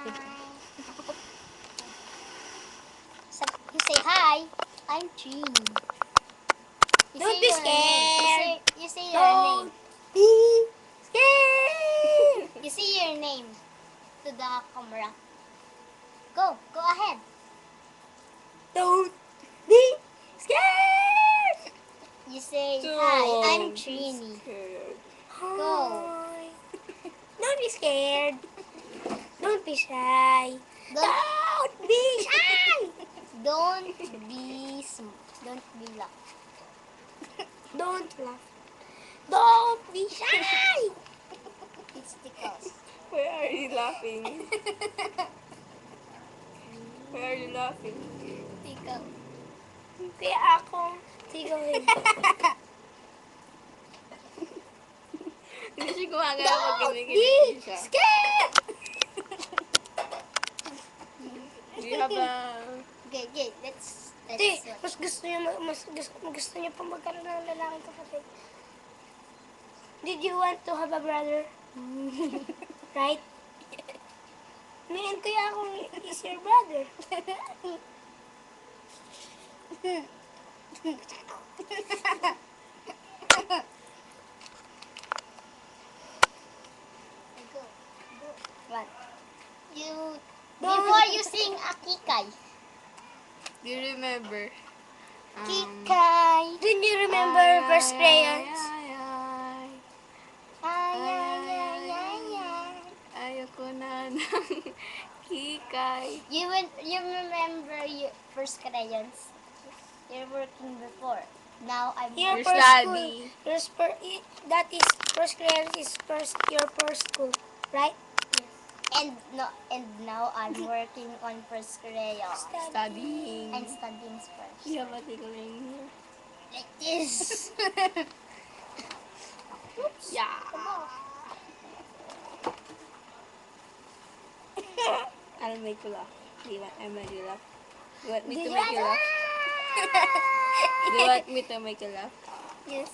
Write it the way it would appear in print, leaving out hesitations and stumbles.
You say hi. I'm Trini. Don't be scared. You say your name. Be scared. You say your name to the camera. Go ahead. Don't be scared. You say hi. I'm Trini. Go. Hi. Don't be scared. Don't be shy. Don't be shy. Don't be loud. Don't laugh. Don't be shy. It's tickles. Why are you laughing? Why are you laughing? Tickle. Kaya akong sigawin. Hindi siya gumagana pag Don't be kinikiliti siya. scared. Do you have a... Okay. Let's Hindi, watch. mas gusto niya pa magkaroon ng lalaking kapatid. Did you want to have a brother? Right? Ngayon kaya akong is your brother. Go. What? Don't- Before you sing Akikay. Do you remember? Kikay. Did you remember first crayons? Ay. Ayoko na ng kikay. You remember your first crayons? You're working before. Now I'm Your Your first study. school. That is first crayons is your first school, right? and now I'm working on first crayon. Studying. I'm studying first. You have a tickling here. Like this. Yeah. I'll make you laugh. Do you want I make you laugh? Do you want me to make you laugh? Do you want me to make you laugh? Yes.